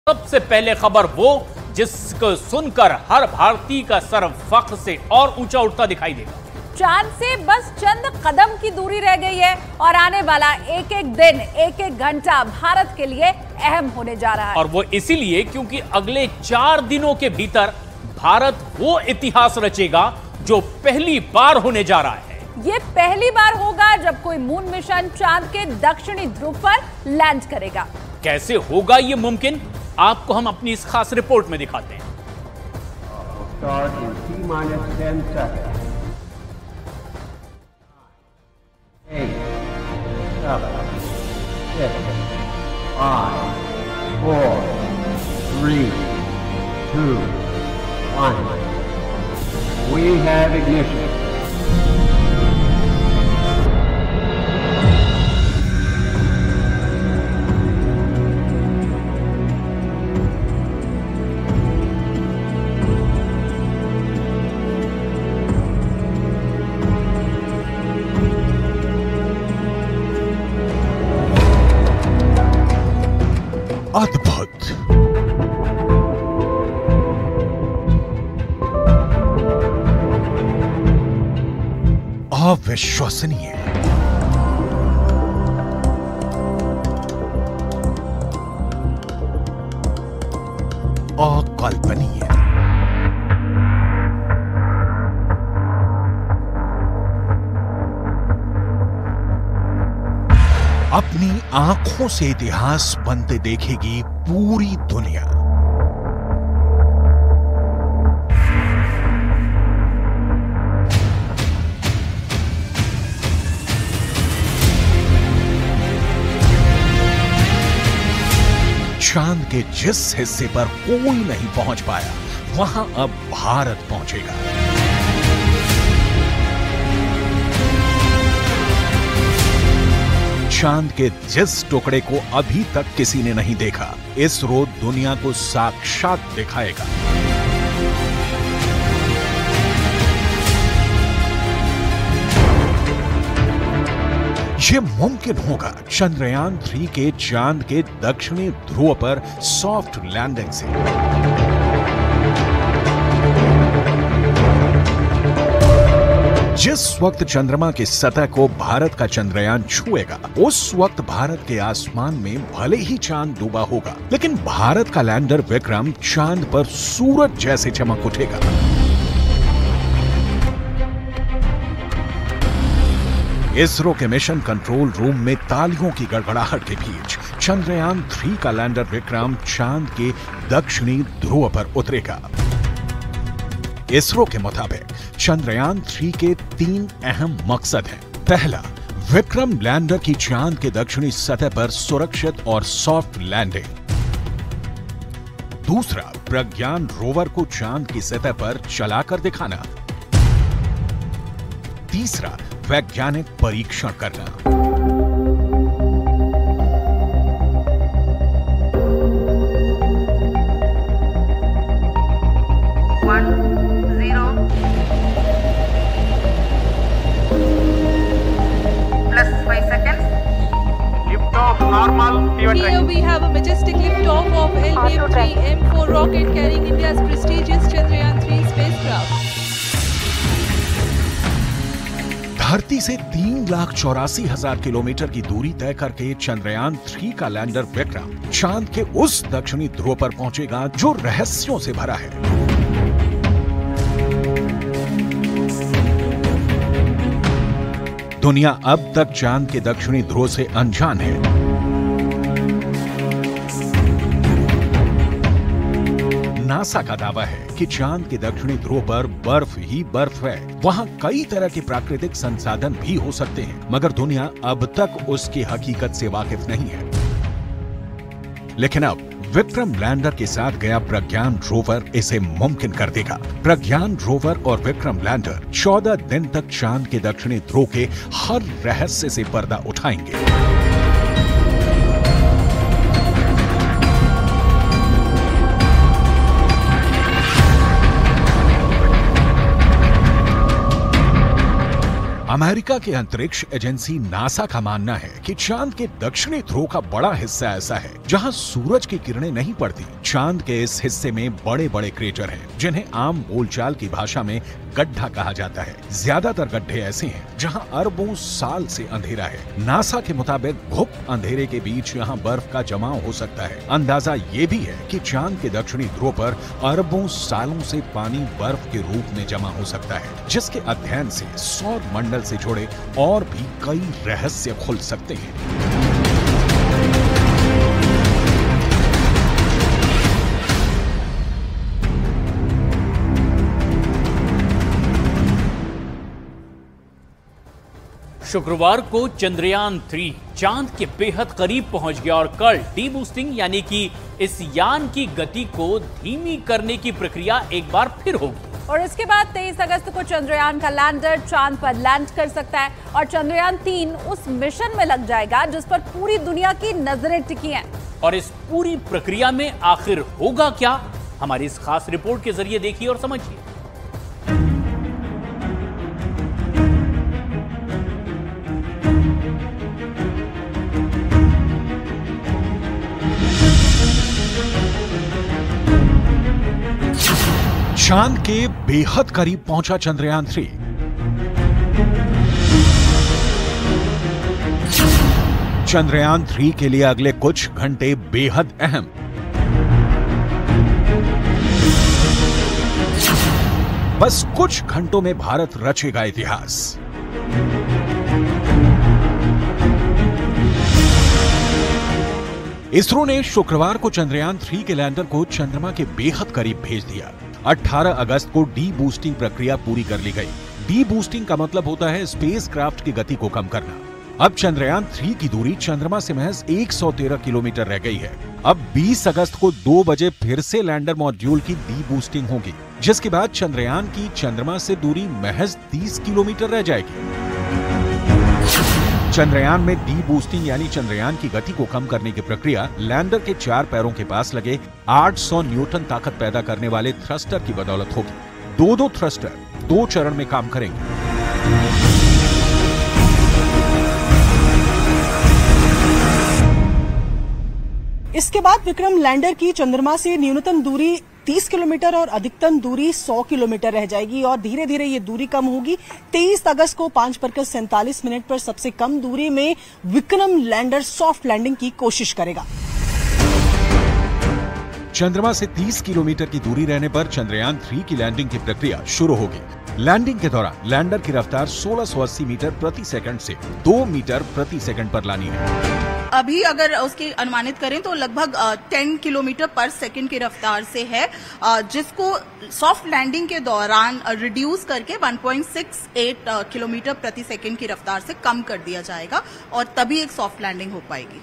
सबसे पहले खबर वो जिसको सुनकर हर भारतीय का सर फख्र से और ऊंचा उठता दिखाई देगा। चांद से बस चंद कदम की दूरी रह गई है और आने वाला एक एक दिन, एक एक घंटा भारत के लिए अहम होने जा रहा है। और वो इसीलिए क्योंकि अगले 4 दिनों के भीतर भारत वो इतिहास रचेगा जो पहली बार होने जा रहा है। ये पहली बार होगा जब कोई मून मिशन चांद के दक्षिणी ध्रुव पर लैंड करेगा। कैसे होगा ये मुमकिन, आपको हम अपनी इस खास रिपोर्ट में दिखाते हैं। We have ignition. अद्भुत, अविश्वसनीय, अकल्पनीय। अपनी आंखों से इतिहास बनते देखेगी पूरी दुनिया। चांद के जिस हिस्से पर कोई नहीं पहुंच पाया, वहां अब भारत पहुंचेगा। चांद के जिस टुकड़े को अभी तक किसी ने नहीं देखा, इसरो दुनिया को साक्षात दिखाएगा। यह मुमकिन होगा चंद्रयान 3 के चांद के दक्षिणी ध्रुव पर सॉफ्ट लैंडिंग से। जिस वक्त चंद्रमा की सतह को भारत का चंद्रयान छुएगा, उस वक्त भारत के आसमान में भले ही चांद डूबा होगा, लेकिन भारत का लैंडर विक्रम चांद पर सूरज जैसे चमक उठेगा। इसरो के मिशन कंट्रोल रूम में तालियों की गड़गड़ाहट के बीच चंद्रयान 3 का लैंडर विक्रम चांद के दक्षिणी ध्रुव पर उतरेगा। इसरो के मुताबिक चंद्रयान 3 के 3 अहम मकसद हैं। पहला, विक्रम लैंडर की चांद के दक्षिणी सतह पर सुरक्षित और सॉफ्ट लैंडिंग। दूसरा, प्रज्ञान रोवर को चांद की सतह पर चलाकर दिखाना। तीसरा, वैज्ञानिक परीक्षण करना। Here we have a majestic liftoff of LVM-3 M4 rocket carrying India's prestigious Chandrayaan 3 spacecraft. धरती से 3,84,000 किलोमीटर की दूरी तय करके चंद्रयान 3 का लैंडर विक्रम चांद के उस दक्षिणी ध्रुव पर पहुंचेगा जो रहस्यों से भरा है। दुनिया अब तक चांद के दक्षिणी ध्रुव से अनजान है। नासा का दावा है कि चांद के दक्षिणी ध्रुव पर बर्फ ही बर्फ है। वहां कई तरह के प्राकृतिक संसाधन भी हो सकते हैं, मगर दुनिया अब तक उसकी हकीकत से वाकिफ नहीं है। लेकिन अब विक्रम लैंडर के साथ गया प्रज्ञान रोवर इसे मुमकिन कर देगा। प्रज्ञान रोवर और विक्रम लैंडर 14 दिन तक चांद के दक्षिणी ध्रुव के हर रहस्य से पर्दा उठाएंगे। अमेरिका के अंतरिक्ष एजेंसी नासा का मानना है कि चांद के दक्षिणी ध्रुव का बड़ा हिस्सा ऐसा है जहां सूरज की किरणें नहीं पड़ती। चांद के इस हिस्से में बड़े बड़े क्रेटर हैं, जिन्हें आम बोलचाल की भाषा में गड्ढा कहा जाता है। ज्यादातर गड्ढे ऐसे हैं जहां अरबों साल से अंधेरा है। नासा के मुताबिक गुप्त अंधेरे के बीच यहां बर्फ का जमाव हो सकता है। अंदाजा ये भी है कि चांद के दक्षिणी ध्रुव पर अरबों सालों से पानी बर्फ के रूप में जमा हो सकता है, जिसके अध्ययन से सौर मंडल से जुड़े और भी कई रहस्य खुल सकते हैं। शुक्रवार को चंद्रयान 3 चांद के बेहद करीब पहुंच गया और कल डी बूस्टिंग यानी कि इस यान की गति को धीमी करने की प्रक्रिया एक बार फिर होगी। और इसके बाद 23 अगस्त को चंद्रयान का लैंडर चांद पर लैंड कर सकता है और चंद्रयान 3 उस मिशन में लग जाएगा जिस पर पूरी दुनिया की नजरें टिकी हैं। और इस पूरी प्रक्रिया में आखिर होगा क्या, हमारी इस खास रिपोर्ट के जरिए देखिए और समझिए। चांद के बेहद करीब पहुंचा चंद्रयान 3। चंद्रयान 3 के लिए अगले कुछ घंटे बेहद अहम। बस कुछ घंटों में भारत रचेगा इतिहास। इसरो ने शुक्रवार को चंद्रयान 3 के लैंडर को चंद्रमा के बेहद करीब भेज दिया। 18 अगस्त को डी बूस्टिंग प्रक्रिया पूरी कर ली गई। डी बूस्टिंग का मतलब होता है स्पेसक्राफ्ट की गति को कम करना। अब चंद्रयान 3 की दूरी चंद्रमा से महज 113 किलोमीटर रह गई है। अब 20 अगस्त को 2 बजे फिर से लैंडर मॉड्यूल की डी बूस्टिंग होगी, जिसके बाद चंद्रयान की चंद्रमा से दूरी महज 30 किलोमीटर रह जाएगी। चंद्रयान में डी बूस्टिंग यानी चंद्रयान की गति को कम करने की प्रक्रिया लैंडर के 4 पैरों के पास लगे 800 न्यूटन ताकत पैदा करने वाले थ्रस्टर की बदौलत होगी। 2 थ्रस्टर 2 चरण में काम करेंगे। इसके बाद विक्रम लैंडर की चंद्रमा से न्यूनतम दूरी 30 किलोमीटर और अधिकतम दूरी 100 किलोमीटर रह जाएगी और धीरे धीरे ये दूरी कम होगी। 23 अगस्त को 5:47 पर सबसे कम दूरी में विक्रम लैंडर सॉफ्ट लैंडिंग की कोशिश करेगा। चंद्रमा से 30 किलोमीटर की दूरी रहने पर चंद्रयान 3 की लैंडिंग की प्रक्रिया शुरू होगी। लैंडिंग के दौरान लैंडर की रफ्तार 1680 मीटर प्रति सेकंड से 2 मीटर प्रति सेकंड पर लानी है। अभी अगर उसकी अनुमानित करें तो लगभग 10 किलोमीटर पर सेकंड की रफ्तार से है, जिसको सॉफ्ट लैंडिंग के दौरान रिड्यूस करके 1.68 किलोमीटर प्रति सेकंड की रफ्तार से कम कर दिया जाएगा और तभी एक सॉफ्ट लैंडिंग हो पाएगी।